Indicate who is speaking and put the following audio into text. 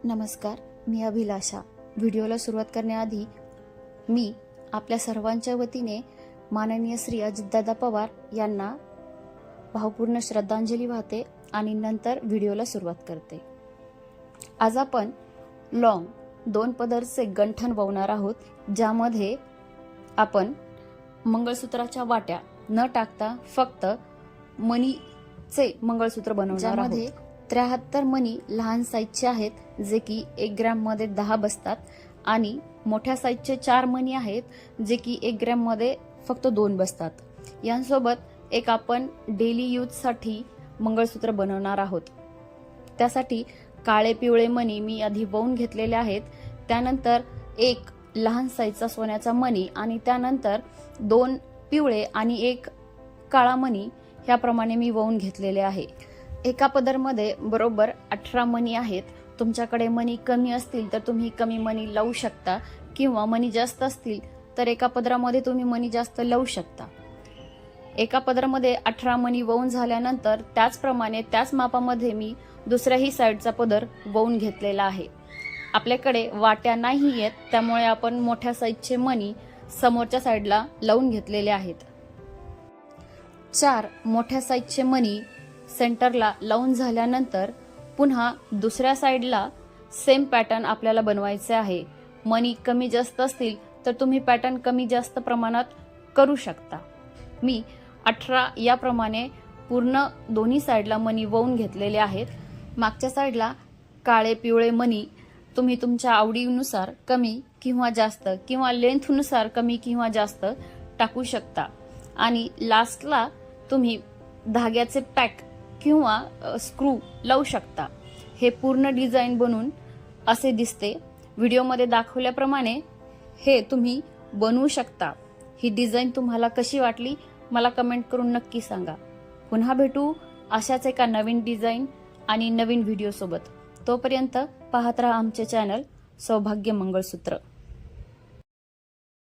Speaker 1: नमस्कार, मी अभिलाषा। व्हिडिओला सुरुवात करण्याआधी मी आपल्या सर्वांच्या वतीने माननीय श्री अजितदादा पवार यांना भावपूर्ण श्रद्धांजली वाहते आणि नंतर व्हिडिओला सुरुवात करते। आज आपण लॉंग 2 पदरचे गंठण ववणार आहोत, ज्यामध्ये आपण मंगळसूत्राच्या वाट्या न टाकता फक्त मणीचे मंगळसूत्र बनवणार आहोत। 73 मणी लहान साईजचे आहेत, जे की 1 ग्रॅम मध्ये 10 बसतात आणि मोठ्या साईजचे 4 मणी आहेत, जे की 1 ग्रॅम मध्ये फक्त 2 बसतात। यांसोबत एक आपण डेली यूज साठी मंगळसूत्र बनवणार आहोत। त्यासाठी काळे पिवळे मणी मी आधी ववून घेतलेले आहेत। त्यानंतर एक लहान साईजचा सोन्याचा मणी आणि त्यानंतर 2 पिवळे आणि 1 काळा मणी ह्याप्रमाणे मी ववून घेतलेले आहे। एका पदरमध्ये बरोबर 18 मणी आहेत। तुमच्याकडे मणी कमी असतील तर तुम्ही कमी मणी लावू शकता, किंवा मणी जास्त असतील तर एका पदरामध्ये तुम्ही मणी जास्त लावू शकता। एका पदरामध्ये 18 मणी ववून झाल्यानंतर त्याचप्रमाणे त्याच मापामध्ये मी दुसऱ्याही साईडचा पदर ववून घेतलेला आहे। आपल्याकडे वाट्या नाही आहेत, त्यामुळे आपण मोठ्या साईजचे मणी समोरच्या साईडला लावून घेतलेले आहेत। 4 मोठ्या साईजचे मणी सेंटरला लावून झाल्यानंतर पुन्हा दुसऱ्या साईडला सेम पॅटर्न आपल्याला बनवायचे आहे। मणी कमी जास्त असतील तर तुम्ही पॅटर्न कमी जास्त प्रमाणात करू शकता। मी 18 याप्रमाणे पूर्ण दोन्ही साईडला मणी ववून घेतलेले आहेत। मागच्या साईडला काळे पिवळे मणी तुम्ही तुमच्या आवडीनुसार कमी किंवा जास्त किंवा लेंथनुसार कमी किंवा जास्त टाकू शकता। आणि लास्टला तुम्ही धाग्याचे पॅक किंवा स्क्रू लावू शकता। हे पूर्ण डिझाइन बनून असे दिसते। व्हिडिओमध्ये दाखवल्याप्रमाणे हे तुम्ही बनवू शकता। ही डिझाइन तुम्हाला कशी वाटली मला कमेंट करून नक्की सांगा। पुन्हा भेटू अशाच एका नवीन डिझाइन आणि नवीन व्हिडिओ सोबत। तोपर्यंत पाहत राहा आमचे चॅनल सौभाग्य मंगळसूत्र।